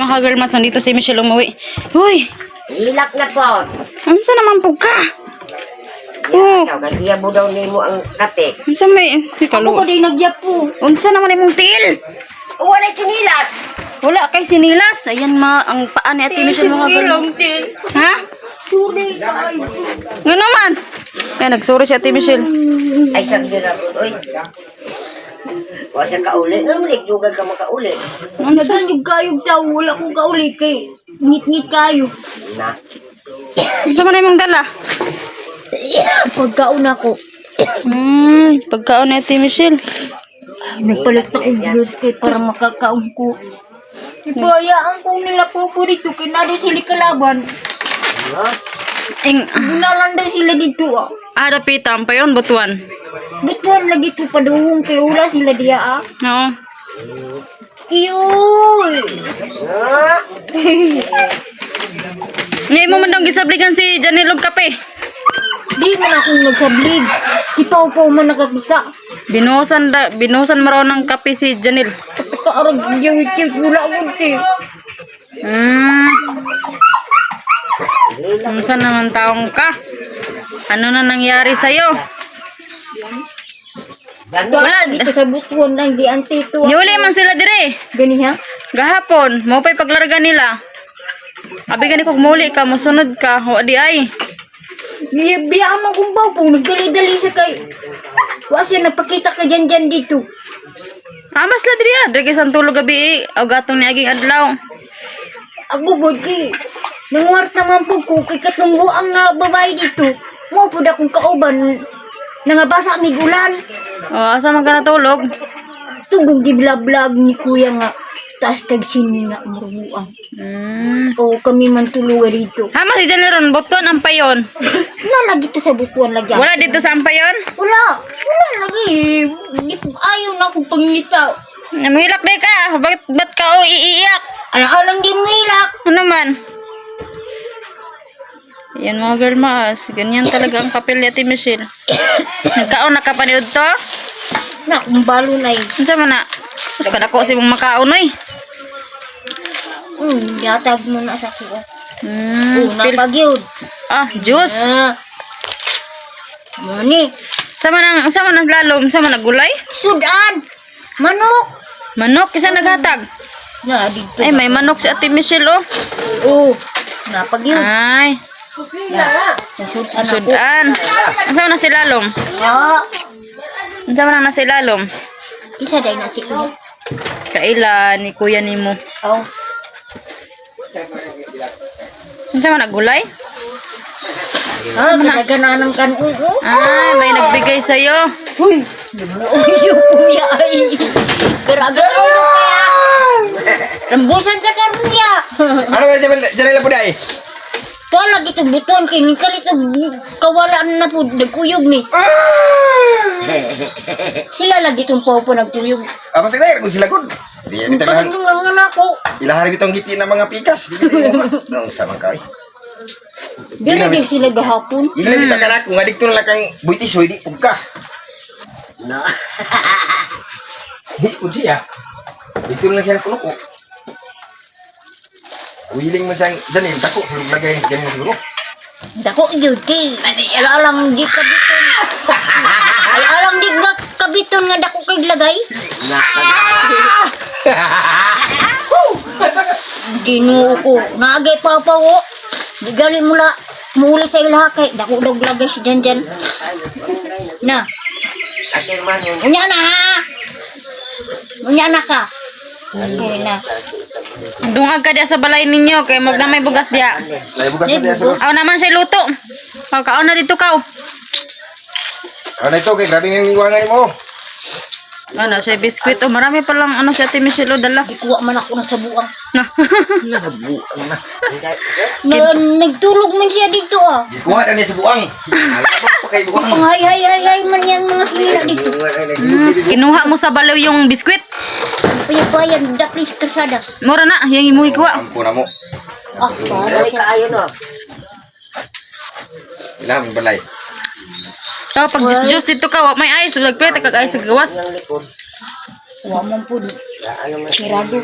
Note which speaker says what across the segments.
Speaker 1: mga girlmas, nandito si Michelle umuwi. Huy!
Speaker 2: Ilak na po.
Speaker 1: Unsa naman po ka? Oh.
Speaker 2: Kagiya mo daw nimo ang kate.
Speaker 1: Unsa may...
Speaker 2: Ako ko din nagyap po.
Speaker 1: Unsa naman imong til?
Speaker 2: Wala chinilas.
Speaker 1: Wala kay sinilas. Ayan ang paa ni Ate Michelle mga girlmas. Ha?
Speaker 2: Suri.
Speaker 1: Nga naman. Ay, nagsorry si Ate Michelle.
Speaker 2: Ay, sabi na po. Uy. Wala siya kauli. Ulit, juga ka makauli.
Speaker 3: Naganyog kayog daw, wala kong kauli kay ngit-ngit kayo.
Speaker 2: Na.
Speaker 1: Unsa man imong dala?
Speaker 3: Pagkaon ako,
Speaker 1: Pagkaon ni Ate Michelle.
Speaker 3: nagpalit na kong Diyos kay para makakaon ko. Ibayaan ko nila po dito, kaya na daw sila kalaban. Bunalan daw sila dito ah.
Speaker 1: Dapitan pa yun, butuan.
Speaker 3: Bituan lagi ito paduhong kaya wala sila diya ah.
Speaker 1: Oo.
Speaker 3: Kiyoy!
Speaker 1: Ngayon mo man daw gisabligan si Janilog Kape.
Speaker 3: Di man akong nagsablig. Si Pau Pau man nakakita.
Speaker 1: Binusan mo raw ng kape si Janil.
Speaker 3: Kapakaarag giyawit-giyawit wala akong ti.
Speaker 1: Unsa naman taong ka? Ano na nangyari sa'yo?
Speaker 3: Wala dito sa butuan lang di antito.
Speaker 1: Niuli man sila dire.
Speaker 3: Gani ha?
Speaker 1: Gahapon, mo pa'y paglarga nila. Abi gani kog muli ka, musunod ka. Wa di ay.
Speaker 3: Biyaan mo kung Pau Pau, nagdali-dali siya kay. Kasi napakita ka dyan dito.
Speaker 1: Amas la diri ah. Dire sang tulog gabi o gatong ni aging adlaw.
Speaker 3: Ako god kay. Nanguwart naman po ko kay katunggo ang babae dito. Mo po akong kauban. Nangabasa ni gulan.
Speaker 1: Asa man ka natulog?
Speaker 3: Tugog di vlog ni kuya nga. Taas tag-sini nga marubuan. O kami man tuluwa dito.
Speaker 1: Hamas si Janil ron, butuan ang payon.
Speaker 3: Nalagi to sa butuan lagi.
Speaker 1: Wala dito sa ampayon?
Speaker 3: Wala lagi. Ayaw na akong pangitaw.
Speaker 1: Namihilak na ka. Ba't ka o iiyak?
Speaker 3: Alang di mo hilak.
Speaker 1: Ano naman? Yan mga girl mas. Ganyan talaga ang papel ni Ate Michelle. Nagkaon na ka paniod to?
Speaker 3: Na, umbalo na eh.
Speaker 1: Ano man na? Mas kadako si mong makaon ay.
Speaker 3: Yatag mo na sa kuha.
Speaker 1: Pil- juice.
Speaker 3: Mani.
Speaker 1: Sama nang lalom, sama nagulay?
Speaker 3: Sudan. Manok.
Speaker 1: Manok, isa naghatag.
Speaker 3: Na, dito.
Speaker 1: Ay, may manok si Ate Michelle oh.
Speaker 3: Napag-yun.
Speaker 1: Ay,
Speaker 3: Sudan.
Speaker 1: sudan. Sama na si lalom. Sama na si lalom.
Speaker 3: Isa dahil na si kuya.
Speaker 1: Kaila ni kuya nimo. Sama nagulay?
Speaker 3: Nagananan kan uo.
Speaker 1: Ay, may nagbigay sa'yo.
Speaker 3: Uy, yung kuya ay. Gara-gara ulo kaya. Rambusan ka karon ya.
Speaker 4: Ano ba dyan po day?
Speaker 3: To lagi itong butuan kay ni kalit kawalaan na po nagkuyog ni. Sila lagi itong po nagkuyog.
Speaker 4: Apa sih kung sila kun? Di yan talahan.
Speaker 3: Pagdungan ako.
Speaker 4: Ilahari bitong giti ng mga pikas. Nung sama kay.
Speaker 3: Dili din sila gahapon.
Speaker 4: Ila kita kana kung adik to lang kang buitis hoy di pugka.
Speaker 2: No.
Speaker 4: Di pud siya. Dito lang siya kuno ko. Wiling mo sang dani tako sulog lagay diyan mo siguro.
Speaker 3: Dako gyud kay alang di kabiton. Alang di kabiton nga dako kay lagay. Dino ko naagay pa o. Di gali mula sa ilaha kay dako dog lagay si dyan. Na.
Speaker 2: Akin man yun.
Speaker 3: Unya na ka. Okay na.
Speaker 1: Dungag ka diya sa balay ninyo kay magdamay bugas diya.
Speaker 4: Lay bukas na diya sa.
Speaker 1: Aw naman siya luto. Kaon na dito ka.
Speaker 4: Ano ito kay grabe ng iwangan mo.
Speaker 1: Ano siya biskwit oh, marami pa lang ano si Ate Michelle oh, dala.
Speaker 3: Kuha man ako na sa buang.
Speaker 1: Na.
Speaker 3: Nagtulog man siya dito ah.
Speaker 4: Kuha na niya sa buang. Alam ko kay buang.
Speaker 3: Hay man yan mga sila dito.
Speaker 1: Kinuha mo sa balaw yung biskwit.
Speaker 3: Payapayan, daklis kasada.
Speaker 1: Mura na, yang imuhi ko.
Speaker 4: Ampo na mo.
Speaker 2: Ay, kaayo no.
Speaker 4: Ilang balay.
Speaker 1: Pag jus dito ka, may ice, lagpet kag ice sa gawas.
Speaker 2: Ang likod.
Speaker 3: Wa man po.
Speaker 2: Ano man.
Speaker 3: Mirado.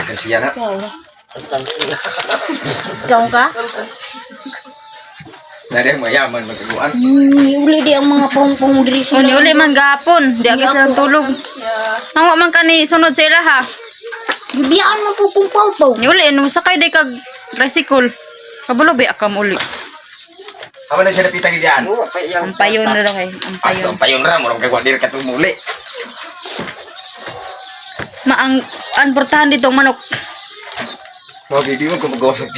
Speaker 4: Kan siya na.
Speaker 3: Kaya. Ikaw ka?
Speaker 4: Nari mayaman magkaguan.
Speaker 3: Uli di ang mga pahong-pahong diri
Speaker 1: O ni uli man gapon, di agi sila tulog. Nang man kani sunod sa ila ha.
Speaker 3: Gibiyaan mo po kung pawpaw.
Speaker 1: Ni uli no sakay day kag tricycle. Kabulo ba akam uli.
Speaker 4: Aba na siya napitang diyan.
Speaker 1: Ang payon ra daw kay, ang payon.
Speaker 4: Payon. Payon ra mo kay dir ka tumuli.
Speaker 1: Maang anportahan dito ang manok.
Speaker 4: Mo video ko magosok.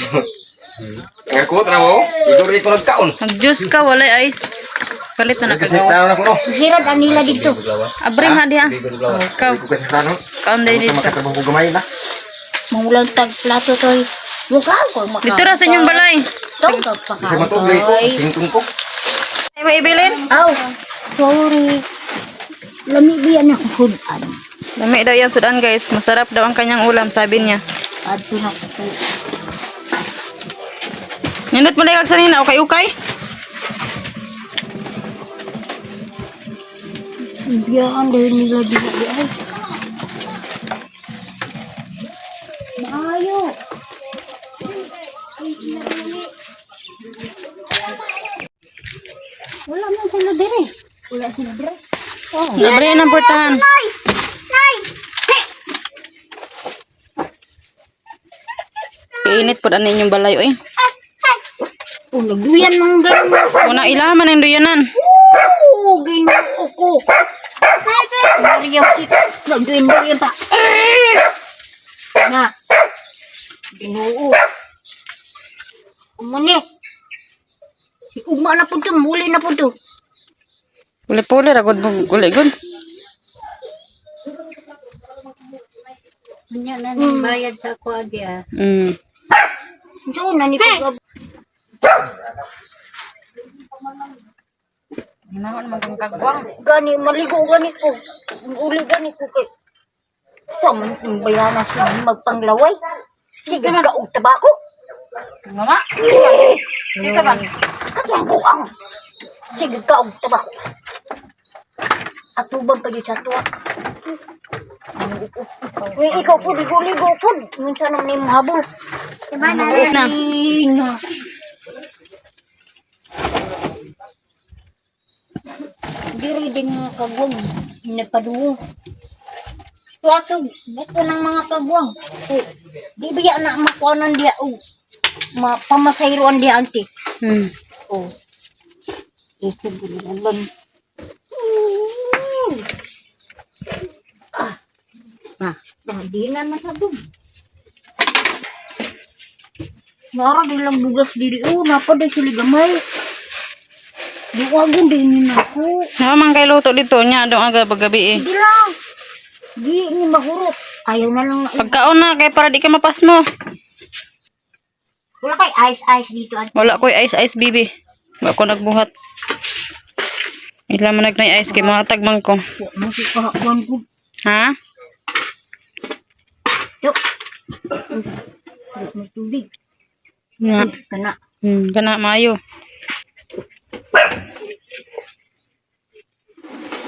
Speaker 4: Ngaku tra mo. Igor ko nagkaon.
Speaker 1: Mag-juice ka walay ice. Palit na
Speaker 4: Kasi
Speaker 1: nakagawa.
Speaker 4: tanan ako no.
Speaker 3: Hirad anila dito.
Speaker 1: Abring ha diha. Ikaw,
Speaker 4: Ko kasi tanan.
Speaker 1: kaon day dito.
Speaker 4: Makatrabaho ko gamay na.
Speaker 3: Mangulang tag plato toy. Bukaw ko maka.
Speaker 1: Dito ra sa inyong balay.
Speaker 3: Tong
Speaker 4: Kasi matubli ko, singtong ko.
Speaker 1: Ay mo ibilin?
Speaker 3: Aw. Sorry. Lami biyan ako hudan.
Speaker 1: Lami daw yan sudan guys. Masarap daw ang kanyang ulam, sabi niya.
Speaker 3: Adto na ko.
Speaker 1: Nindot mo lang kag sanina, ukay-ukay.
Speaker 3: Biyaan dahil nila di ay. Maayo. Wala man sila dire. Wala sila dire. Oh.
Speaker 1: Libre ng portahan.
Speaker 3: Nay! Nay!
Speaker 1: Iinit po ang inyong balay, oy.
Speaker 3: Oh, nagduyan mga gano'n.
Speaker 1: Una ilaman ang duyanan.
Speaker 3: Oh, ginoo ko. Maria, nagduyan pa. Na. Ginoo. Umani. Si Uma na po ito, muli na po ito.
Speaker 1: Puli-puli, ragod mo, guli-gud.
Speaker 3: Kanya na bayad sa ako agya. So, nanipag.
Speaker 1: Ginawa naman kang kagwang.
Speaker 3: Gani, maligo gani ko. Uli gani ko kay. Sama ng bayana siya magpanglaway. Sige ka og tabako.
Speaker 1: Mama, isa ba?
Speaker 3: Katungbuang. Sige ka og tabako. Atubang pa di sa tuwa. Uy, ikaw po, ligo-ligo po. Minsan nang ni mahabol. Diba
Speaker 1: na?
Speaker 3: na. Diri din mga kagwang. Nagpaduo. Tuwato, buto ng mga kagwang. Di biya na makuanan dia. Pamasayroan dia, auntie. Oh. Ito bulan. Hindi na masabog. Nara bilang bugas diri. Napa din sila gamay. Buwagon din yun ako.
Speaker 1: Naman kay luto dito niya, doon aga paggabi eh.
Speaker 3: Hindi lang. Di ni mahurot. Ayaw na lang.
Speaker 1: Pagkaon na, kay para di ka mapas mo.
Speaker 3: Wala kay ice dito.
Speaker 1: Wala ko'y ice-ice, bibi. Wala ko nagbuhat. Ila mo nagnay ice, kay mga tagmang ko.
Speaker 3: Masikahakuan ko.
Speaker 1: Ha?
Speaker 3: Yuk. May tubig.
Speaker 1: Nga.
Speaker 3: Kana.
Speaker 1: Kana, maayo.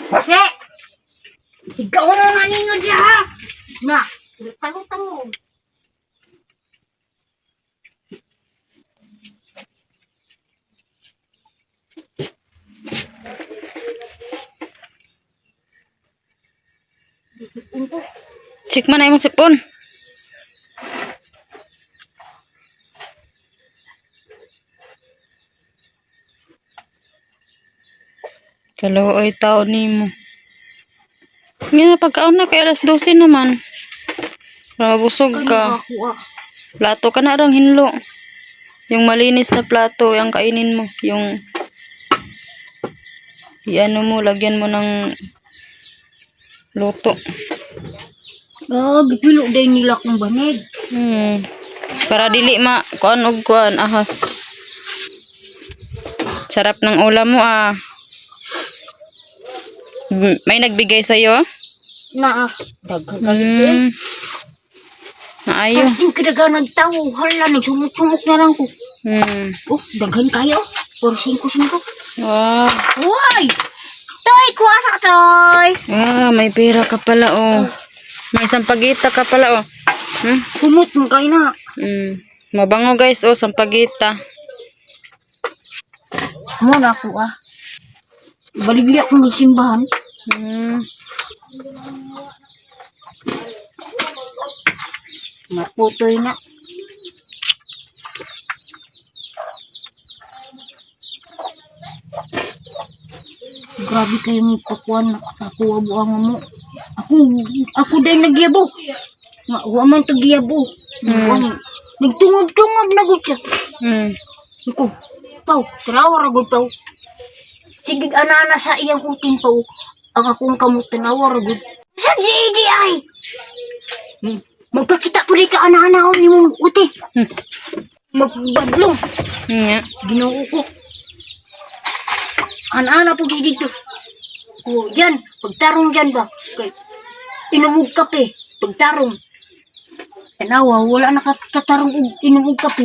Speaker 3: Kasi! Ikaw na nga ninyo diya ha! Na! Tango-tango.
Speaker 1: Check man na yung sipon. Kaluoy tao ni mo. Nga na pagkaon na kay alas 12 naman. Mabusog ka. Plato ka na rang hinlo. Yung malinis na plato, yung kainin mo. Yung iano mo, lagyan mo ng luto.
Speaker 3: Gipilo din nila kung banig.
Speaker 1: Para dili kuan og kuan ahas. Sarap ng ulam mo ah. May nagbigay sa iyo?
Speaker 3: Na daghan
Speaker 1: Maayo.
Speaker 3: Yung kadaga nagtawo, hala, nagsumuk-sumuk na lang ko. Oh, daghan kayo. 4-5.
Speaker 1: Wow.
Speaker 3: Uy! Toy, kuwasa ka, Toy!
Speaker 1: May pera ka pala oh. May sampagita ka pala oh.
Speaker 3: Kumot mo kayo na.
Speaker 1: Mabango guys, oh, sampagita.
Speaker 3: Mo na ako Baligya akong simbahan.
Speaker 1: Mm.
Speaker 3: Maputoy na. Grabe kayo mo pakuan na ako abuang mo. Ako dahil nagyabo. Nga, man to giyabo. Nagtungog-tungog na gud siya.
Speaker 1: Mm.
Speaker 3: Ako, Pao, tarawa ra gud Pao. Sige, ana-ana sa iyang utin Pao. Ang akong kamot tanawa ra gud. Sa GDI! Magpakita po rin ka ana-ana ni mong utin. Magbadlong.
Speaker 1: Nga.
Speaker 3: Ginoo ko. Ana-ana po dito. O, yan. Pagtarong yan ba? Kay, inumog kape. Pagtarong. Tanawa, wala na katarong inumog kape.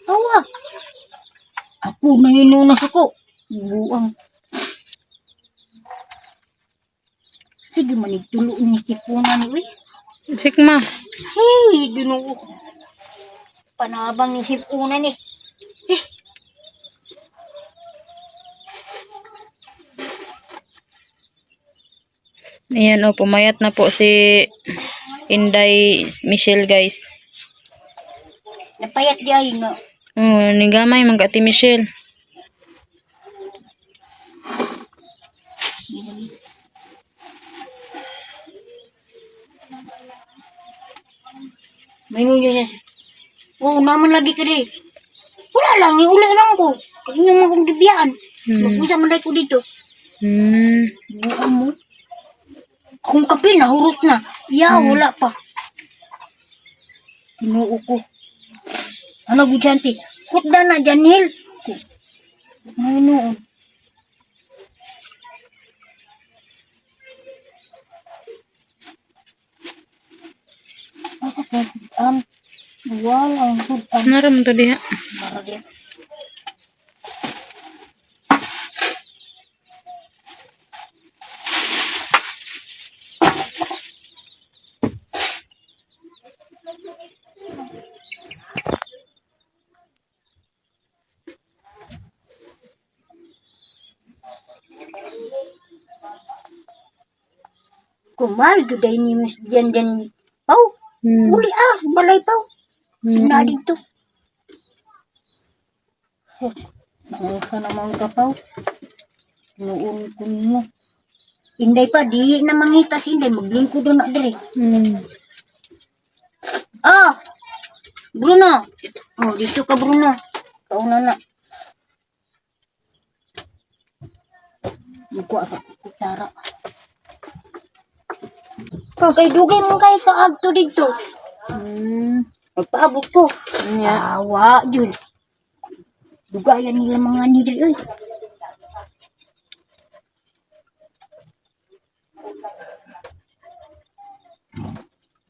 Speaker 3: Tawa. Ako, nahinunas ako. Buang. Sige, manigtulo ni sipunan ni.
Speaker 1: Sikma.
Speaker 3: Hey, ginoo. Panabang ni sipunan ni.
Speaker 1: Ayan, oh, pumayat na po si Inday Michelle guys.
Speaker 3: Napayat di ay nga.
Speaker 1: Oh, nigamay man ka ti Michelle.
Speaker 3: May nunyo niya siya. Oo, naman lagi ka rin. Wala lang, uli lang ko. Kasi naman akong gibiyaan. Magpunsa man ko dito. Buang mo. Akong kape, nahurot na. Wala pa. Ginoo ko. Ano, Gujanti? Kutda na, Janil. May noon. Asa ka, walang kutan.
Speaker 1: Naram to diha.
Speaker 3: Maragya. Kumal, juday ni Miss Jan Pau. Uli balay Pau. Na dito. Nangka naman ka Pau. Noon ko mo. Inday pa, di na mangitas Inday. Maglingkod na dire. Bruno. Oh, dito ka Bruno. Kauna na. Magkuha ka kutsara. So, kay dugay mo kay kaagto dito. Magpaabot ko. Awa, yun. Dugayan nila mga nidil.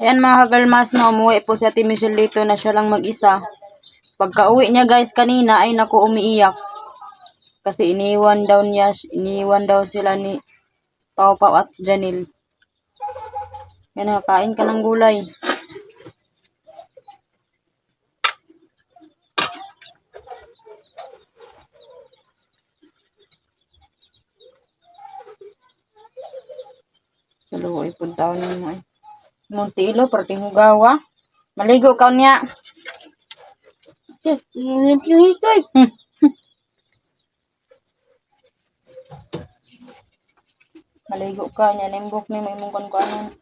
Speaker 1: Ayan mga kagalmas na umuwi po si Ate Michelle dito na siya lang mag-isa. Pagka uwi niya guys kanina ay naku umiiyak. Kasi iniwan daw sila ni Pau Pau at Janil. Yan na, kain ka ng gulay. Kaluoy po taon mo ay. Montilo, perting hugawa. Maligo ka niya. Maligo ka niya. Nimbok ni may mong ko ano.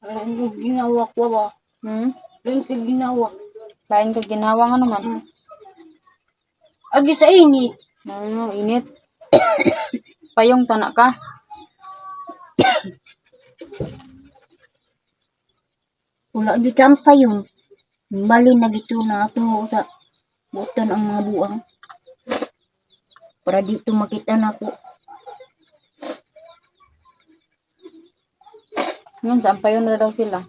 Speaker 3: Ano ginawa ko ba? Lain ka ginawa.
Speaker 1: Lain ka ginawa nga naman.
Speaker 3: Agi sa init.
Speaker 1: Init. Payong tanak ka.
Speaker 3: Wala di pa yun. Bali na gito na ito sa buton ang mga buang. Para dito makita na ko.
Speaker 1: Ngayon, saan pa yun na daw sila?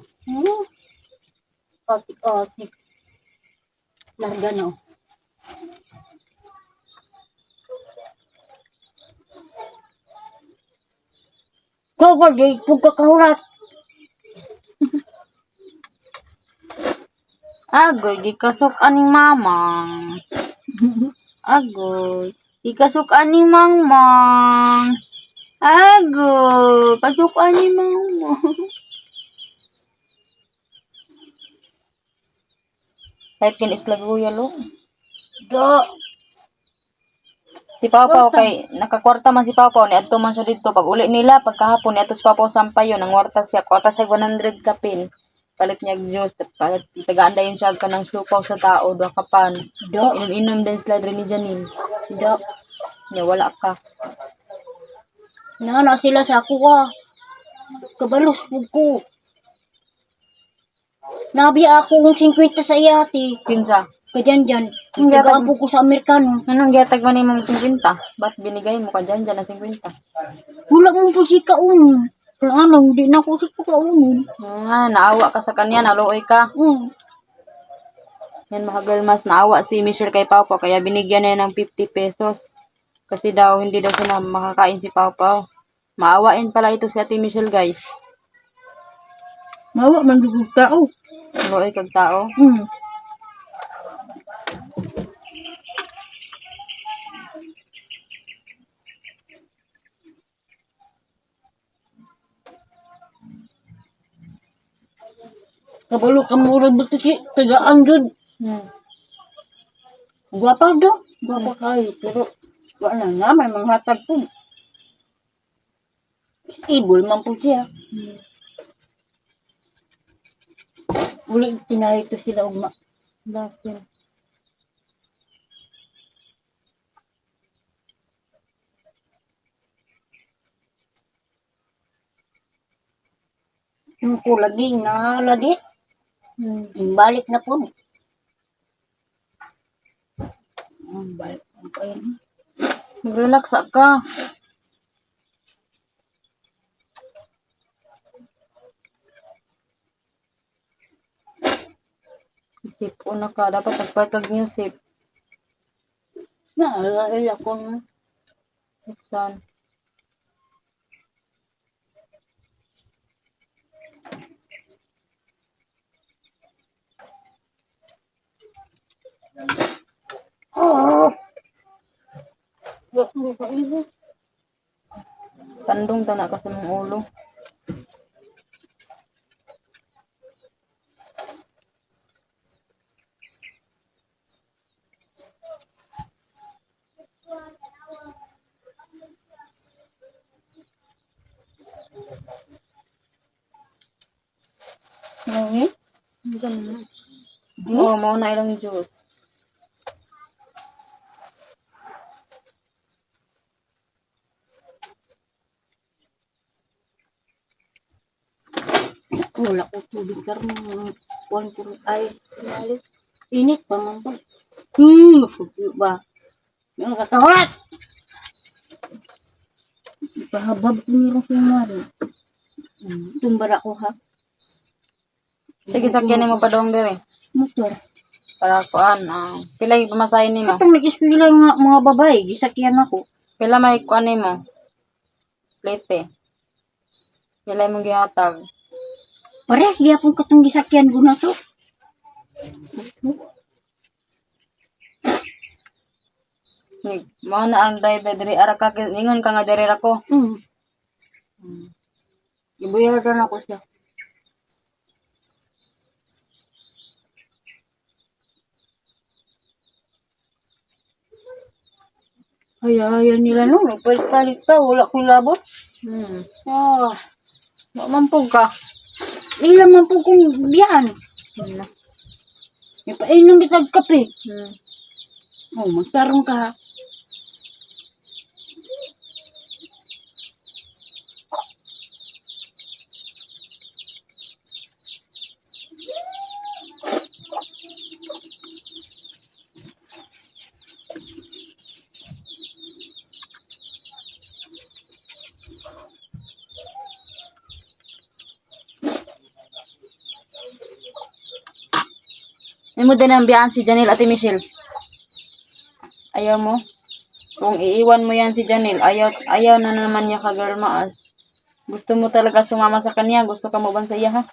Speaker 3: Atik-atik. Larga na. Kau ba di pagkakahurat?
Speaker 1: Agoy, gikasok aning mamang. Agoy, gikasok aning mangmang. Agoy, pasok aning mangmang. Kahit kinislaguya lo.
Speaker 3: Do.
Speaker 1: Si Pawpaw kay nakakwarta man si Pawpaw ni adto man siya dito pag uli nila pagkahapon ni adto si Pawpaw sampayon nang kwarta siya 100 kapin palit niya juice palit tagaan dayon siya kanang supaw sa tao duha ka pan
Speaker 3: Do.
Speaker 1: inom-inom din sila diri ni Janine
Speaker 3: Do.
Speaker 1: nya wala ka
Speaker 3: Na sila sa ako ah. Kabalos po ko. Nabi ako kung 50 sa iyati.
Speaker 1: kinsa
Speaker 3: Kadyan-dyan.
Speaker 1: Ang yatag-
Speaker 3: Tagaan po ko sa Amerikano.
Speaker 1: anong gihatag man imong 50 ba't binigay mo ka dyan na 50
Speaker 3: Wala mo po si kaunon. Ano, hindi na ako si kaunon.
Speaker 1: naawa ka sa kanya naluoy ka yan mga girl mas naawa si Michelle kay Pawpaw kaya binigyan niya ng 50 pesos. Kasi daw hindi daw siya makakain si Pawpaw. Maawain pala ito si Ate Michelle guys.
Speaker 3: Mawa man dugog tao.
Speaker 1: Luoy kag tao.
Speaker 3: Kabalo ka murag basta si tagaan dun. Guwapa do. Guwapa kayo. Pero wala na may mga hatag po. Ibol man po siya. Uli tinayo to sila ugma.
Speaker 1: Dasin.
Speaker 3: Yung ko lagi na lagi. Balik na po. Balik na po yun.
Speaker 1: Mag-relax ka. Isip na ka. Dapat nagpalit kag new sip.
Speaker 3: Naalala ko na.
Speaker 1: Buksan.
Speaker 3: Oh!
Speaker 1: Tandong ta na ka sa mong ulo.
Speaker 3: Nangin?
Speaker 1: Oo, mao na ilang juice.
Speaker 3: Wala ko tubig karong kuwan ko ay pinalik. Init pa man po. Masuki ba? Yung katahulat! Pahabab ko nirong sumari. Tumbara ko ha.
Speaker 1: Sige, sakyan mo pa dong dire.
Speaker 3: Motor.
Speaker 1: Para kuan, pila yung pamasahin nimo?
Speaker 3: Katong nag-eskwela yung mga babae, gisakyan ako.
Speaker 1: Pila may kuan nimo? Plate. Pila imong gihatag?
Speaker 3: Parehas di akong katong gisakyan ko na to.
Speaker 1: Mao na ang driver diri ara ka ingon ka nga diri ra ko.
Speaker 3: Ibuyaran ako siya. Ayaw nila no, palit pa, wala ko labot. Ah,
Speaker 1: Mampog ka.
Speaker 3: ilan man po kong biyan.
Speaker 1: Wala.
Speaker 3: Ipainom bitag kape.
Speaker 1: Hmm.
Speaker 3: Oh, magtarong ka.
Speaker 1: Imo din ang biyaan si Janelle Ate Michelle. Ayaw mo? Kung iiwan mo yan si Janelle, ayaw na naman niya ka girl maas. Gusto mo talaga sumama sa kanya, gusto ka mo ba sa iya ha?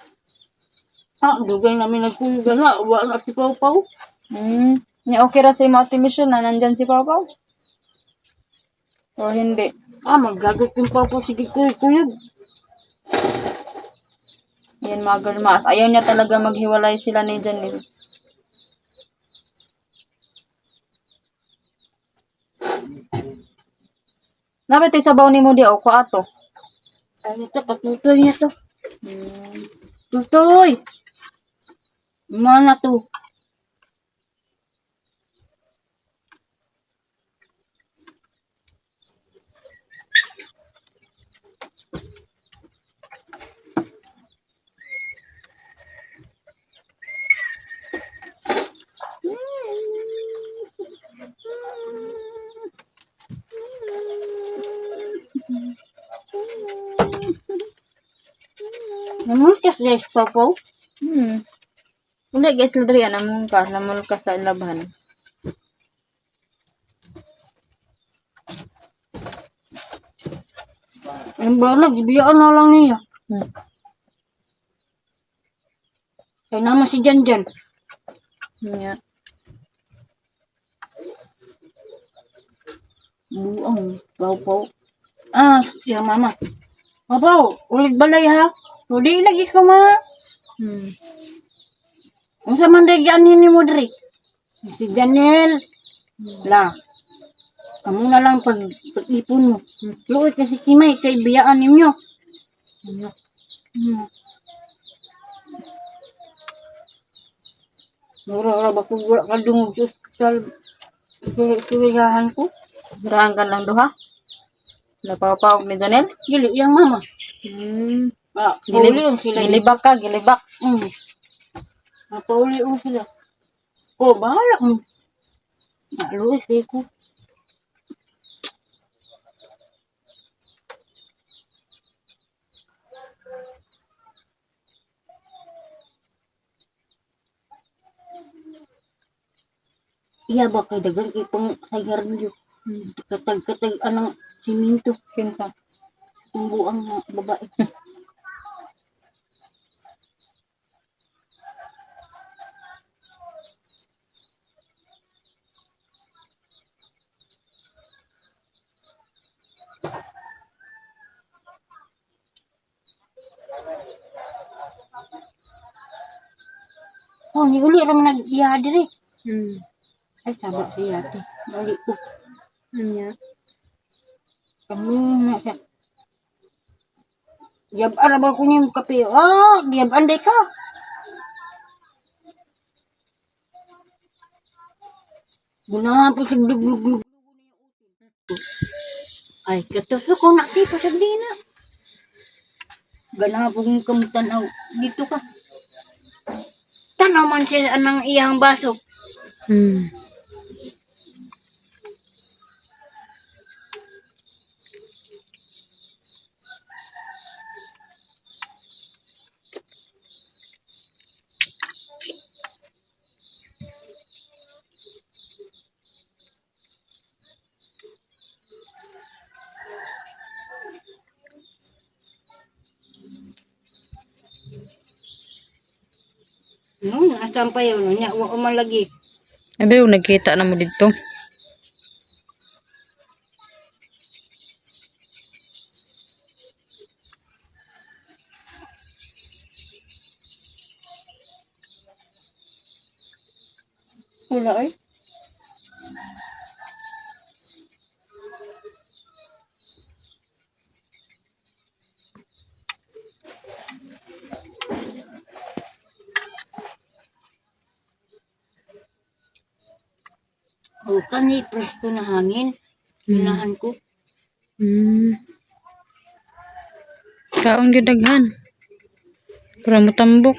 Speaker 3: Dugay namin nagkulugan na. Wala na si Pau-Pau.
Speaker 1: Nya okay ra sa imo mission na nandyan si Papa? O hindi?
Speaker 3: Magagot yung Pau-Pau. Sige, kuyog.
Speaker 1: Yan mga girlmas. Ayaw niya talaga maghiwalay sila ni Janil. Napit isabaw ni mo di o ko ato.
Speaker 3: Ay, ito, katutoy niya to. Tutoy! Mana to? Namulkas guys, Pau-Pau.
Speaker 1: Hindi guys, ladri yan namon ka sa laban.
Speaker 3: Ang balag, ibiyaan na lang niya. Kaya naman si Janjan.
Speaker 1: Nya.
Speaker 3: Buang, Pau-Pau. Siya mama. Pau-Pau, ulit balay ha? Hindi lagi ka ma. Kung sa man dyan ni mo diri. Si Janel. La. Kamu na lang pag-ipon mo. Luoy kasi Kimay, kay biyaan ninyo. Mura ba kung wala ka dungog sa ospital? Suriyahan ko.
Speaker 1: Sirahan ka lang duha. Napapawag ni Janel.
Speaker 3: Gili, yung mama. Pauli yung sila.
Speaker 1: Gilibak ka, gilibak.
Speaker 3: Pauli yung sila. Bahala mo. Luoy ko. Iya ba kay dagan kay pang sayarnyo. Katag-katag anang siminto.
Speaker 1: Kinsa.
Speaker 3: Tumbuang na babae. Ni uli ra man nag-iya diri. Ay, sabak siya ate. Bali ko.
Speaker 1: Nya.
Speaker 3: Kamu na siya. Giyab arabal ko niya yung kape. Giyab anday ka. Gunahan po siya glug-glug-glug. Ay, katoso ko nakti pa siya di na. Ganahan po yung kamutanaw. Dito ka. Tanaw man siya anang iyang baso. Asan pa yun? Nya, wa man lagi.
Speaker 1: Abi, nagkita na mo dito.
Speaker 3: Wala ay. Kani presko na hangin. Hinahan ko.
Speaker 1: Kaon gyud daghan. Para motambok.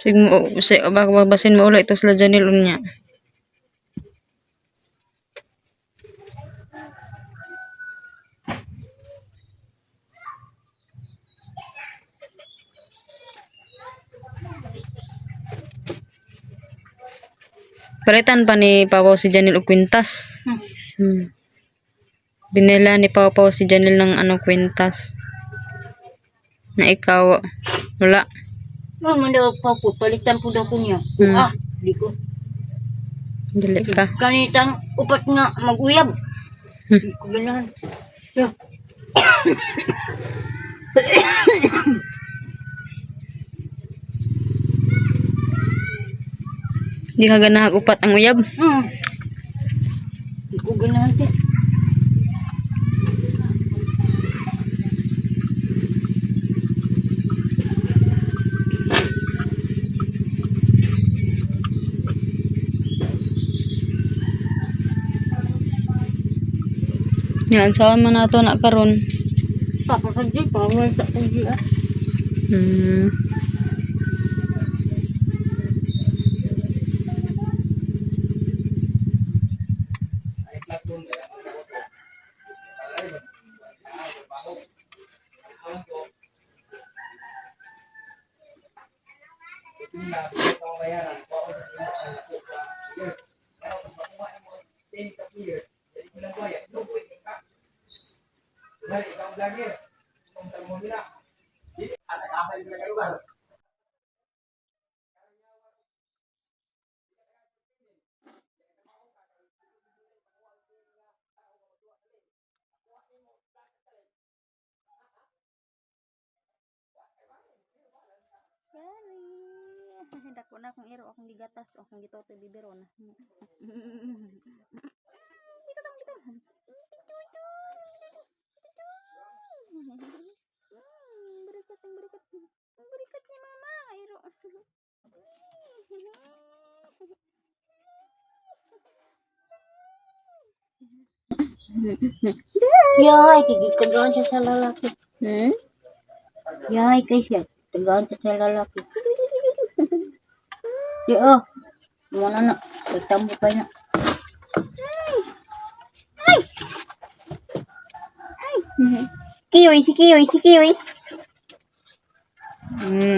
Speaker 1: Sig mo basin mo ulit ito sila Janil unya. Palitan pa ni Pawaw si Janil og kwintas. Binila ni Pau Pau si Janelle ng ano kwintas. Na ikaw wala.
Speaker 3: Ano man daw pa po, palitan po daw ko niya.
Speaker 1: Hmm.
Speaker 3: Di ko.
Speaker 1: Dili ka.
Speaker 3: Kanitang upat nga mag-uyab. Di ko ganahan. Yeah.
Speaker 1: Di ka ganahag upat ang uyab.
Speaker 3: Di ko ganahan te.
Speaker 1: Yan, saan man nato na karon.
Speaker 3: Papasadji, pawal sa uji ah.
Speaker 1: Hmm. Dako na akong iro, akong gigatas, akong gitotoy bibiro na. Berikat ni mama, iro.
Speaker 3: Yay, kagigkagawan siya sa lalaki.
Speaker 1: Hmm?
Speaker 3: Yay, kay siya. Tagawan siya sa lalaki. Di oh. Muna na. Nagtambo pa na. Kiyoy, si Kiyoy, si Kiyoy.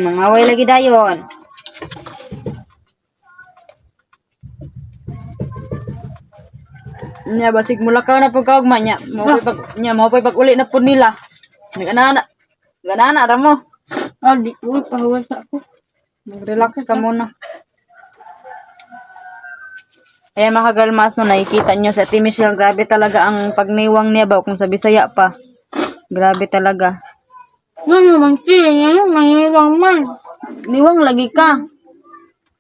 Speaker 1: Mangaway lagi dayon. Nya basig mulakaw na pagkaugma nya. Mo pag uli na pud nila. Ganana ra mo.
Speaker 3: Di ko, pahawas ako.
Speaker 1: Mag-relax ka muna. Ayan mga kagalmas no, nakikita nyo sa Ate Michelle, grabe talaga ang pagniwang niya ba kung sa Bisaya pa. Grabe talaga.
Speaker 3: Ano man siya, mangiwang man.
Speaker 1: Niwang lagi ka.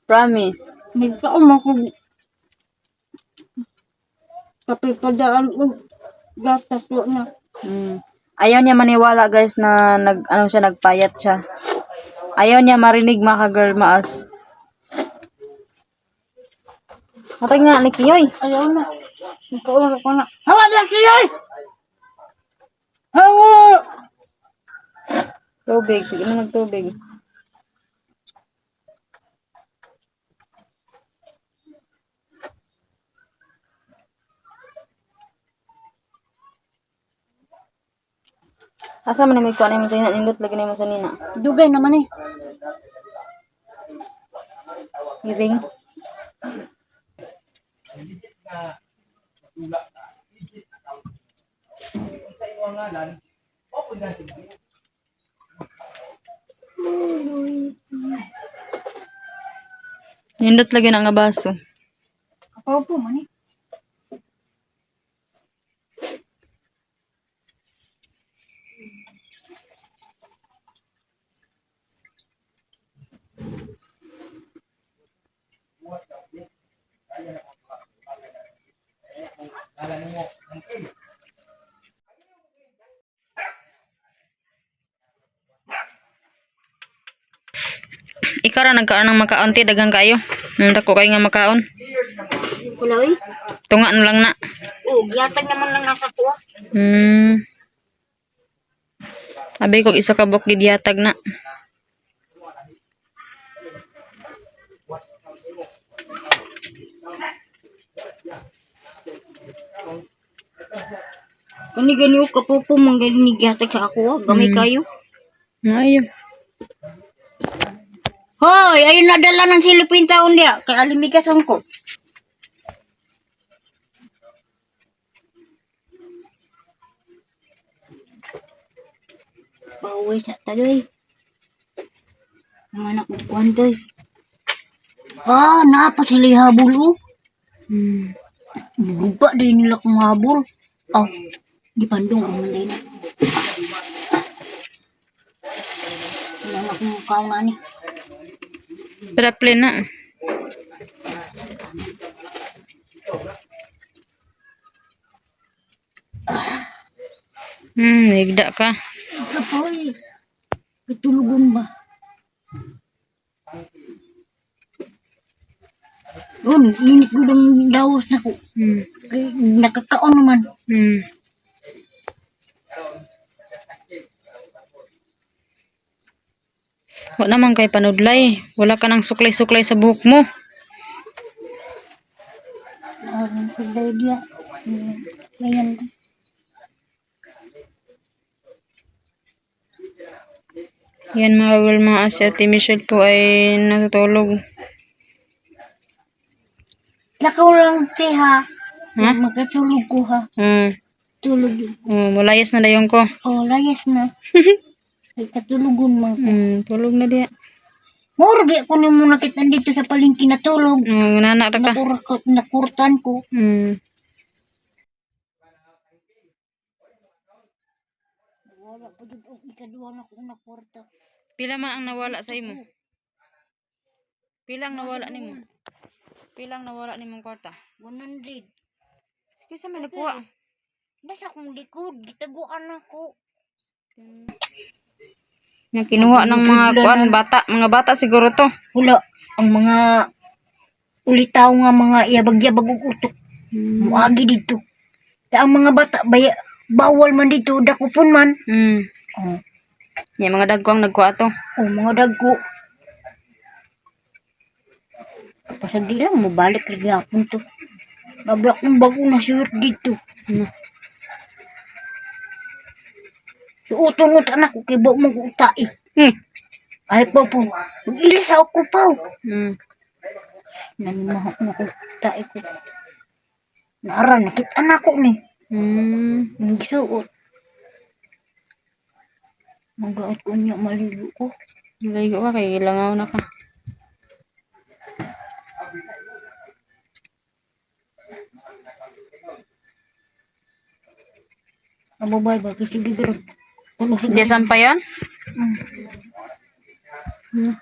Speaker 1: Promise.
Speaker 3: Nagkaon ako. Kapipadaan ko. Gatas ko na.
Speaker 1: Ayaw niya maniwala guys na nagpayat siya. Ayaw niya marinig mga kagalmas. Matag nga ni Kiyoy.
Speaker 3: Ayaw na. Nagkaon ako na. Hawa na siya! Hawa!
Speaker 1: Tubig. Sige na nagtubig. Asa man may kuan mo sa ina nindot lagi nimo sa nina.
Speaker 3: Dugay naman eh.
Speaker 1: Hiring. Nindot lagi na nga baso.
Speaker 3: Ako po man eh.
Speaker 1: Ikaw ra nagkaon ng makaon ti daghang kayo. Dako kay nga makaon.
Speaker 3: Kuloy?
Speaker 1: Tunga na lang na.
Speaker 3: Giyatag naman lang nasa kuha.
Speaker 1: Abi ko isa ka bok gidiyatag na.
Speaker 3: Kani gani o kapopo mong gani giyatag sa ako. Gamay kayo.
Speaker 1: Ayun.
Speaker 3: Hoy, ayun nadala ng silipin taon dia. Kay alimigasan ko. Away sa tadoy. Ang anak ko kwantoy. Naapa sila habol oh. Buba din nila kung habol. Di pandong ang manday na. Ang anak mo kaong nga ni.
Speaker 1: Piraple na. Higda ka.
Speaker 3: Ika pa eh. Katulugon ba? Init ko ng dawas na ko. Nakakaon naman.
Speaker 1: Wa naman kay panudlay. Wala ka nang suklay-suklay sa buhok mo.
Speaker 3: Pagday dia. Ganyan.
Speaker 1: Yan mga Wilma, si Ate Michelle po ay natutulog.
Speaker 3: Lakaw lang si ha.
Speaker 1: Ha?
Speaker 3: Magkasulog ko ha. Tulog yun.
Speaker 1: Mulayas na dayon ko.
Speaker 3: Layas na. Ay katulugon man ko.
Speaker 1: Tulog na diya.
Speaker 3: Morbi ako ni mo nakita dito sa palengke na tulog.
Speaker 1: Nanak ra ka.
Speaker 3: Nakurtan ko. Wala pa dito. Ikaduha na kong nakurta.
Speaker 1: Pila man ang nawala sa imo? Pilang nawala nimo? Pilang nawala nimong kwarta?
Speaker 3: 100.
Speaker 1: Kisa may nakuha.
Speaker 3: Nasa akong likod. Gitaguan ako.
Speaker 1: Nga kinuha ng mga kuan bata, mga bata siguro to.
Speaker 3: Wala. Ang mga ulitaw nga mga iyabag-yabag ug utok. Muagi dito. Kaya ang mga bata bawal man dito dakupon man.
Speaker 1: Nya mga dagko ang nagkuha to.
Speaker 3: Mga dagko. Pasag di lang mo balik lagi hapon to. Nablak ng bago na shirt dito. Suutong anak ko kay mo ko utai. Ay po. Ilis ako pa. Nanimahok na ko utai ko. Naara nakit anak ko ni. Hindi suot. Magaot ko niya maligo ko.
Speaker 1: Maligo ka kay langaw na ka.
Speaker 3: Nababay ba? Kasi gigirag.
Speaker 1: Di sampay yun?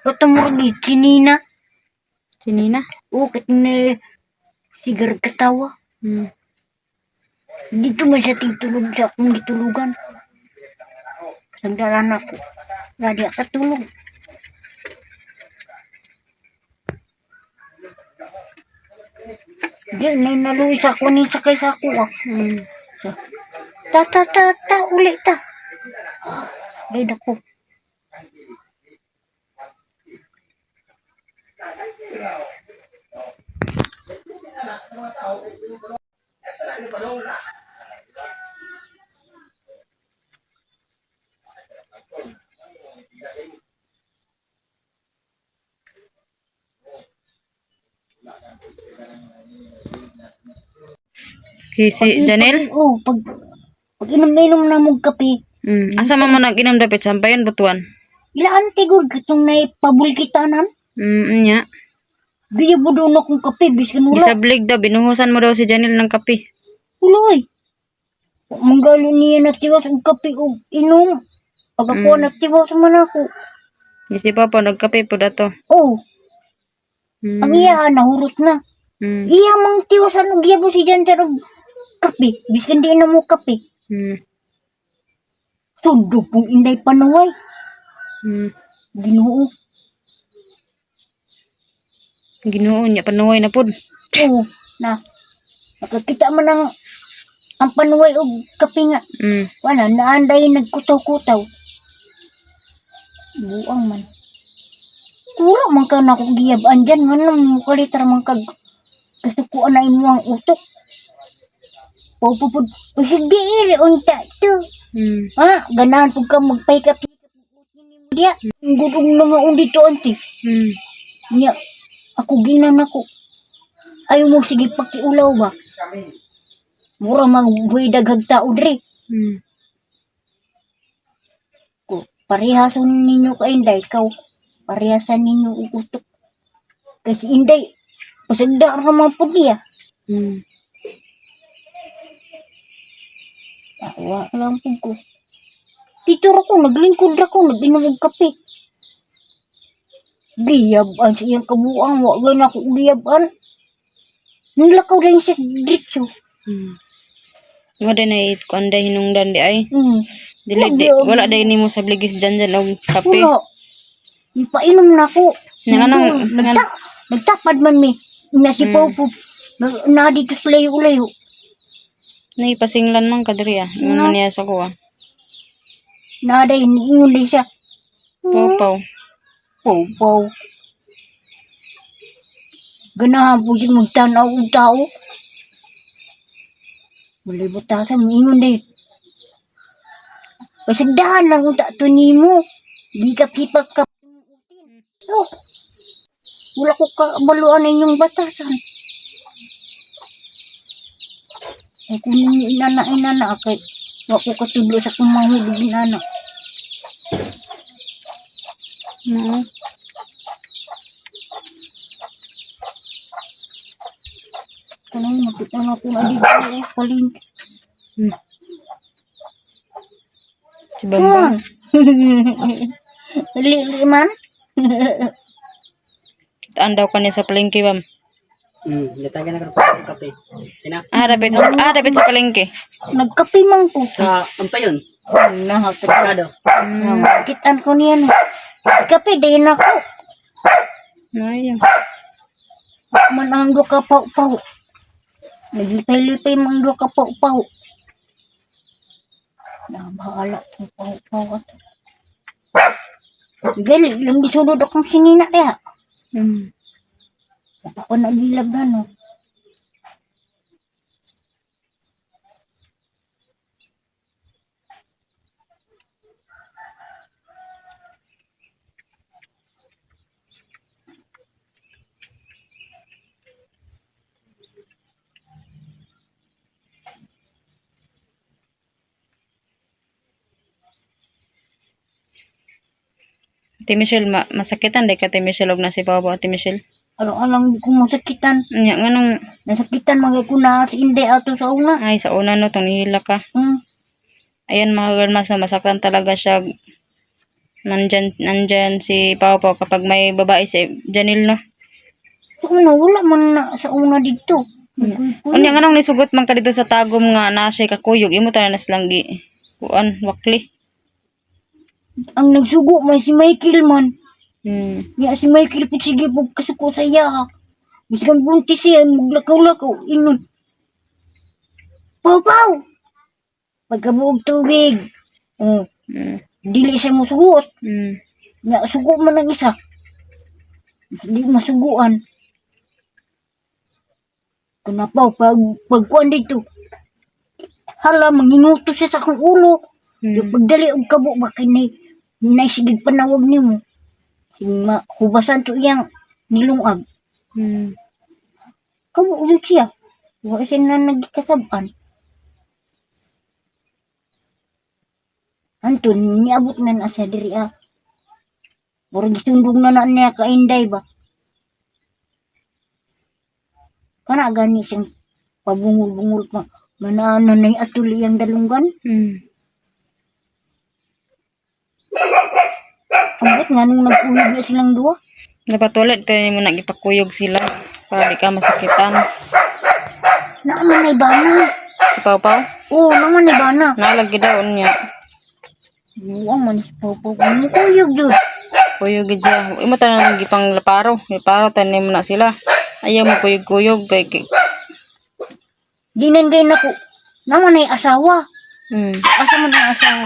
Speaker 3: Katamurag ni Chinina.
Speaker 1: Sinina?
Speaker 3: Kat na sigar katawa. Dito man siya titulog sa akong gitulugan. Sagdalan ako. Ladi ako tulog. Diyan na naluwi sa ako ni sakay sa ako. Uli ta. Ay, dako.
Speaker 1: Si Janelle?
Speaker 3: Pag inom na mong kape,
Speaker 1: Asa man mo nag-inom dapit sampayan butuan?
Speaker 3: ilaan tigod katong naipabulkitanan.
Speaker 1: Nya.
Speaker 3: Biya mo doon akong kape, biskan wala.
Speaker 1: Gisablig daw, binuhusan mo daw si Janelle ng kape.
Speaker 3: Uloy. Manggali niya natiwas ang kape o inom. Pag ako natiwas man ako.
Speaker 1: Gisi pa po, nagkape po dato.
Speaker 3: Ang iya nahurot na. Iya mang tiwasan og yabo si Jan og kape. Biskan di na mo kape. Sundo pong inday panuway. Ginoo.
Speaker 1: Ginoo niya, panuway na pod.
Speaker 3: Nakakita man ang panuway og kape nga. Wala, naanday nagkutaw-kutaw. Buang man. Kuro man ka na kong giyabaan dyan. Nga nang mukalitra man kag kasukuan na imo ang utok. Pupupud. Sige, unta ito. Ganahan po ka magpahikap-hikap. Diya, gudong na nga dito, auntie. Nya, ako ginan ako. Ayaw mo sige pakiulaw ba? Mura magbuhay daghag tao dre. parehason ninyo ka Inday, ikaw, parehasan ninyo utok. Kasi Inday, pasagda naman po niya.
Speaker 1: Hmm.
Speaker 3: Tawa lang po ko. Dito ako, naglingkod ako, nag-inom og kape. Giyaban sa iyang kabuang, wag na ako giyaban. Nilakaw rin siya diretso.
Speaker 1: Hmm. Mo din ay kuanda hinungdan di ay. Dili di
Speaker 3: Wala,
Speaker 1: wala day nimo sa bligis dyan og kape.
Speaker 3: Wala. Ipainom na ako.
Speaker 1: Nga anong-
Speaker 3: Nagtapad man mi. Nga si Popo. Na dito sa layo-layo.
Speaker 1: Nay pasinglan man kadiri ah. Ingon man niya sa ko ah.
Speaker 3: Na day, ingon day siya.
Speaker 1: Paw.
Speaker 3: Popo. Ganahan po siya magtanaw og tao. Malibutasan mo, ingon day. Pasagdahan lang kung tato nimo. Di ka pipak ka. Oh. Wala ko kabaluan inyong batasan. Ay kung inana kay wala ko katudlo sa kumahulog inana.
Speaker 1: No.
Speaker 3: Kanang nakita na ko na dito paling.
Speaker 1: Si Bambang.
Speaker 3: Lili man.
Speaker 1: Taan daw kanya sa palengke bam.
Speaker 5: Litagan na ka kape. Sina?
Speaker 1: Dapat sa palengke.
Speaker 3: Nagkape man ko.
Speaker 5: Sa ampayon.
Speaker 3: Nahakat.
Speaker 5: Kado.
Speaker 3: Kitan ko niyan. Kape din ako.
Speaker 1: Ayun.
Speaker 3: Manang do ka pau-pau. Naglipay-lipay mang do ka pau-pau. Nabahala ang pau-pau ato. Gali, lang gisulod akong sinina kaya. Ako na dilag na no.
Speaker 1: Ate Michelle, masakitan day ka Ate Michelle og na si Papa Ate Michelle.
Speaker 3: Alang ko masakitan.
Speaker 1: Nya nganong
Speaker 3: Nasakitan mga ko na si Inday ato sa una.
Speaker 1: ay sa una no tong nihila ka. Ayan mga mas na masaktan talaga siya. Nandyan si Papa kapag may babae si Janil no.
Speaker 3: Kung wala man na sa una dito.
Speaker 1: Unya nganong nisugot man ka dito sa tagom nga na siya kakuyog imo ta na silang gi kuan wakli.
Speaker 3: Ang nagsugo may si Michael man.
Speaker 1: Hmm.
Speaker 3: Nga si Michael po sige po kasuko sa iya ha. Biskan buntis siya, maglakaw-lakaw, ingon. Pau-pau! Pagkabuog tubig. Dili siya mo sugot. Nga sugo man ang isa. Hindi masuguan. Kunapaw, pagkuhan dito. Hala, manginguto siya sa akong ulo. Yung pagdali og kabo, baka naisigig panawag ni mo. Hubasan to iyang nilungag. Kabo ulit siya. Wala siya na nagkasabaan. Anton, niabot na na siya diri ah. Murag gisundog na niya ka Inday ba? Kana gani siyang pabungul-bungul pa. Manaanan na yung atuli ang dalunggan. Ambot nga nung nagkuyog na silang duwa.
Speaker 1: Dapat ulit tayo mo nagipakuyog sila para di ka masakitan.
Speaker 3: Naaman na ibana.
Speaker 1: Si Pau Pau,
Speaker 3: Oo, naman ibana.
Speaker 1: nalagi daw niya.
Speaker 3: Buwang man si Popo. Mukuyog dun.
Speaker 1: Kuyog gid siya. Imo ta nang gipang laparo. Laparo tanim na sila. Ayaw mo kuyog-kuyog kay
Speaker 3: Dinan ako. Naman ay asawa.
Speaker 1: Hmm.
Speaker 3: Asa man ang asawa?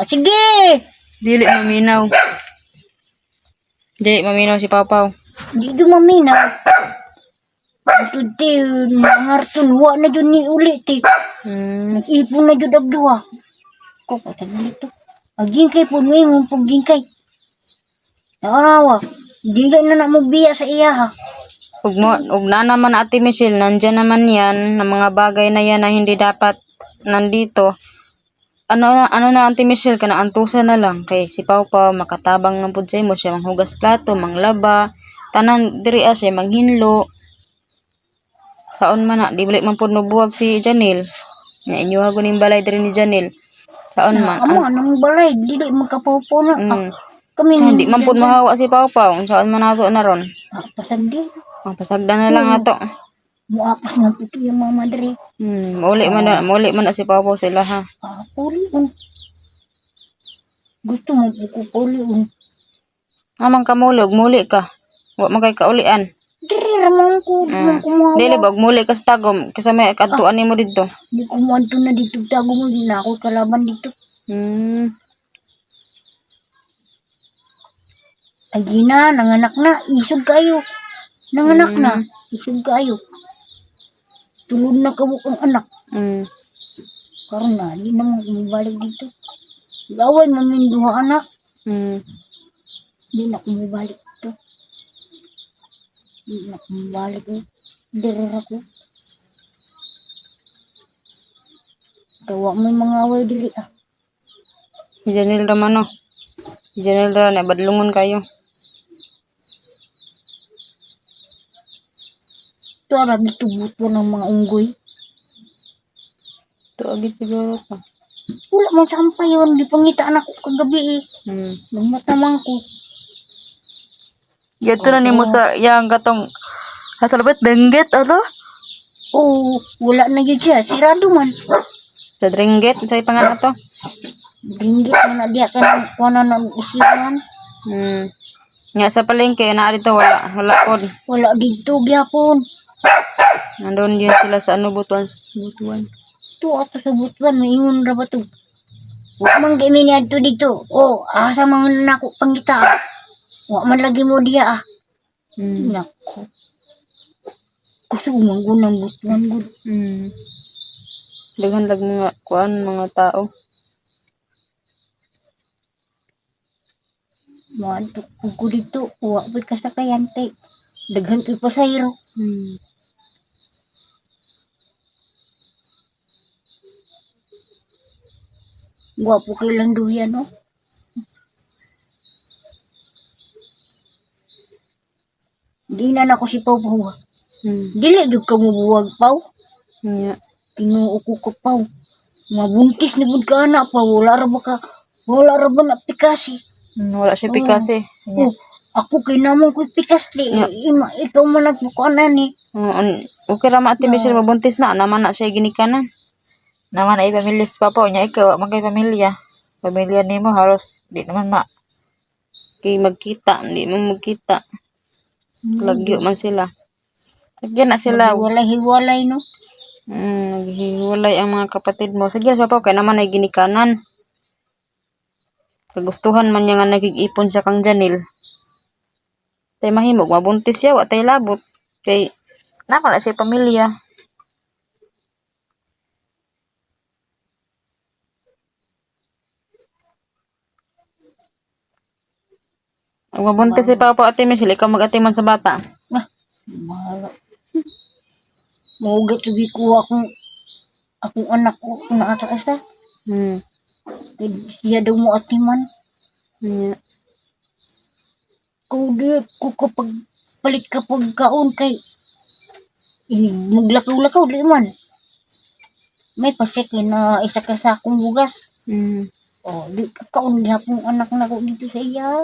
Speaker 3: Sige!
Speaker 1: Dili maminaw. Dili maminaw si Pau Pau.
Speaker 3: Di dumaminaw. Tunti, nangarton, wa na dun ni ulit eh. Nag-ipon na dun agduwa. Ko, patag dito. Agingkay po, may mong paggingkay. Nakarawa, di na mo biya sa iya ha.
Speaker 1: Ug na naman Ate Michelle, nandyan naman yan, ng mga bagay na yan na hindi dapat nandito. ano na Auntie Michelle kana antusa na lang kay si Pau Pau makatabang ng pud sa imo siya manghugas plato, manglaba, tanan diri siya manghinlo. Saon man na di balik man pud mabuwag si Janil. Nya inyo hagon ning balay diri ni Janil. Saon man
Speaker 3: Amo nang balay dili makapaw-paw na.
Speaker 1: mm.
Speaker 3: Kami
Speaker 1: So, hindi man pud mahawa si Pau Pau. Saon man ato na ron.
Speaker 3: pasagdi.
Speaker 1: Ang pasagdan na lang ato.
Speaker 3: Muapas na puto yung mga madre.
Speaker 1: Mauli man na si Pau Pau sila ha.
Speaker 3: Puli gusto mo puli
Speaker 1: Amang kamulog, muli ka. Wa man kay kaulian.
Speaker 3: Diri ramang ko. Kumawa.
Speaker 1: Dili bag muli ka sa tagom kasi may kadtuan nimo didto.
Speaker 3: Di ko manto na dito. Tago mo din ako kalaban dito. Ay gina, nanganak na. Isog kayo. Nanganak na. Isog kayo. Tulog na kabuk ang anak. Karon na, di na mo kumibalik dito. Gaway maminduha anak. Di na kumibalik dito. Di na kumibalik eh. Diri ako. Gawa may mga away diri ah.
Speaker 1: Janil Ramano. Janil ra na badlungon kayo.
Speaker 3: Ito ara gitubot po ng mga unggoy.
Speaker 1: Tuagit siguro ka.
Speaker 3: Wala man sampay yun. Di pangitaan ako kagabi eh. Nang matamang ko.
Speaker 1: Gato na nimo sa yang katong hasalbet benggit ano?
Speaker 3: Oo, wala na yun siya. Sirado man.
Speaker 1: Sa dringgit sa pangalan to.
Speaker 3: Ringgit mo na diya ka ng kuwanan ng usiran.
Speaker 1: Nga sa palengke na dito wala pod.
Speaker 3: Wala dito gyapon.
Speaker 1: Nandun yun sila sa ano butuan.
Speaker 3: Ito ato sa butuan. Maingon ra ba ito? Huwag man gami niya dito. Oh, asa mga nako pangita. Huwag man lagi mo diya ah. Nako. Kusog man gunang butuan gud.
Speaker 1: Daghan lag mga kuan mga tao.
Speaker 3: Maadto ko dito. Huwag ba kasakayan kay. Daghan kay pasayro. Gwapo kay lang duyan no. Di na nako si Pau Pau. Dili gyud ka mubuwag Pau.
Speaker 1: Nya.
Speaker 3: Tinuo ko ka Pau. Mabuntis ni bud ka anak pa wala ra ba na pikasi.
Speaker 1: Wala siya pikasi.
Speaker 3: Oh, ako kay namon ko pikasi. Ikaw man nagkuanan ni.
Speaker 1: Okay ra ma Ate Michelle mabuntis na naman na siya ginikanan. Naman ay pamilya si Papa nya ikaw wa man kay pamilya. Pamilya nimo halos di naman kay magkita, di mo magkita. Lagyo man sila. Sige na sila.
Speaker 3: Hiwalay no.
Speaker 1: Naghiwalay ang mga kapatid mo. Sige sa Papa kay naman ay ginikanan. Kagustuhan man niya nga nagig-ipon sa kang Janil. Tay mahimog mabuntis siya wa tay labot. Kay naman na siya pamilya. Ang mabuntis si Papa Ate Michelle, ikaw mag-atiman sa bata.
Speaker 3: Mahala. Maugat sabi ko akong anak ko na ata isa. Siya daw mo atiman. Kung di ko kapag palit ka pagkaon kay maglakaw-lakaw di man. May pasik na isa ka sa akong bugas. Oh, di kakaon gihapon anak na ko dito sa iya.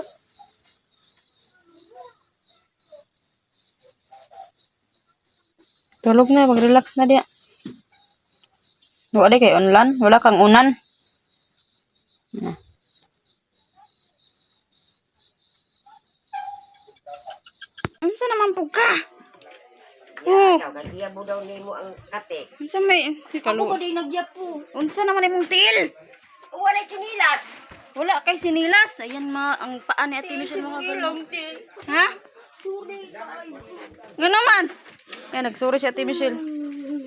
Speaker 1: Tulog na, mag-relax na diya. Wala kay unan, wala kang unan. Unsa naman po ka?
Speaker 2: Kaya mo daw nimo ang kate.
Speaker 1: Unsa may
Speaker 3: Ako ba di nagyapo?
Speaker 1: Unsa naman imong til?
Speaker 2: Wala chinilas.
Speaker 1: Wala kay sinilas. Ayan ang paa ni Ate Michelle mo kagano. Ha? Ngano man? Ay nagsuri si Ate Michelle.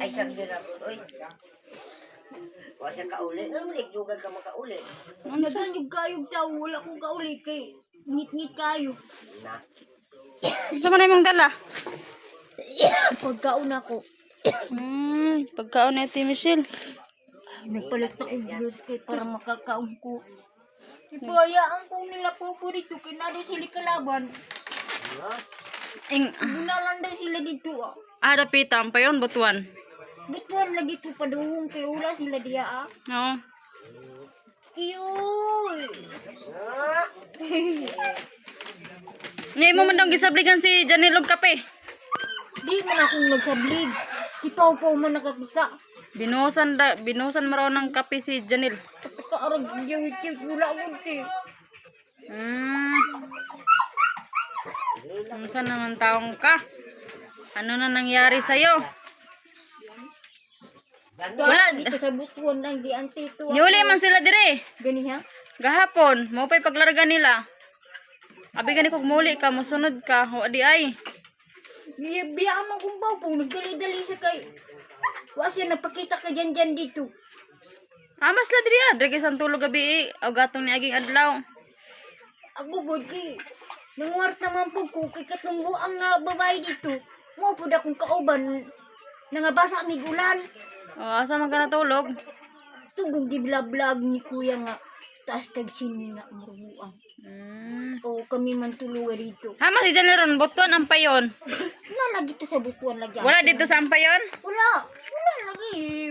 Speaker 2: Ay sagdi ra po oy. Wa siya kauli. Ulit juga ka makauli.
Speaker 3: Nagan yung kayog daw. Wala kong kauli kay ngit-ngit kayo.
Speaker 1: Unsa man imong dala?
Speaker 3: Pagkaon ako.
Speaker 1: Pagkaon ni Ate Michelle.
Speaker 3: Nagpalit ako Diyos kay para makakaon ko. Ibayaan ko nila po dito. Kinado sila kalaban. Bunalan daw sila dito ah.
Speaker 1: Dapitan pa yun, butuan.
Speaker 3: Bituan lagi ito paduhong kay wala sila diya ah.
Speaker 1: Oo.
Speaker 3: Kiyoy!
Speaker 1: Ngayon mo man daw gisabligan si Janil og kape.
Speaker 3: Di man akong nagsablig. Si Pau Pau man nakakita.
Speaker 1: Binusan mo raw ng kape si Janil.
Speaker 3: Kapag-arag gawit-gawit wala ko ti.
Speaker 1: Saan naman taong ka? Ano na nangyari sa'yo?
Speaker 3: Wala dito sa butuan lang di antito.
Speaker 1: Niuli man sila dire.
Speaker 3: Gani ha?
Speaker 1: Gahapon, mo pa'y paglarga nila. Abi gani kog muli ka, musunod ka. O di ay.
Speaker 3: Biyaan mo kung Pau Pau. Nagdali-dali siya kay. Wa siya nagpakita ka dyan dito.
Speaker 1: Amas la diri ah. Diri sa tulog gabi o gatong ni aging adlaw.
Speaker 3: Ako god kay. Nanguwart naman po ko kay katunggo ang babae dito. Mo po akong kauban. Nangabasa ni ulan.
Speaker 1: O asa man ka natulog?
Speaker 3: Tugong di vlog ni kuya nga. Taas kag sini nga marubuang. O kami man tuluwa dito.
Speaker 1: Hamas si Janil ron, butuan ang payon.
Speaker 3: Wala lagi to sa butuan lagi.
Speaker 1: Wala dito sa ampayon?
Speaker 3: Wala lagi.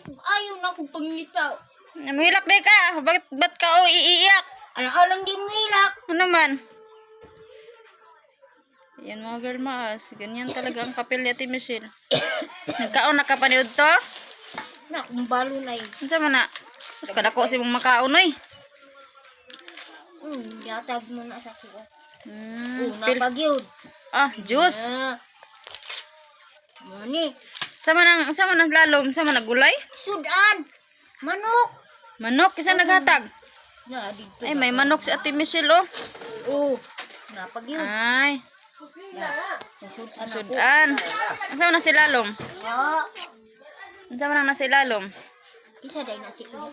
Speaker 3: Ayaw na akong pangitaw.
Speaker 1: Namihilak di ka. Ba't ka o iiyak?
Speaker 3: Alang di mo hilak.
Speaker 1: Ano man? Yan mga girl maas. Ganyan talaga ang papel ni Ate Michelle. Nagkaon na ka paniod to?
Speaker 3: Na, umbalo na yun.
Speaker 1: Ano sa mana? Mas kadako si mong makaon oy.
Speaker 3: Yatag mo na sa kuha.
Speaker 1: Pil-
Speaker 3: Napagyod.
Speaker 1: Juice.
Speaker 3: Mani.
Speaker 1: Sama nang lalom, sama nagulay.
Speaker 3: Sudan. Manok.
Speaker 1: Manok, isa naghatag.
Speaker 3: Na, dito.
Speaker 1: Ay, may manok si Ate Michelle oh.
Speaker 3: Napagyod.
Speaker 1: Ay,
Speaker 3: Sudan.
Speaker 1: sudan. Sama na si lalom.
Speaker 3: Ya.
Speaker 1: Sama na si lalom.
Speaker 3: Isa day na si kuya.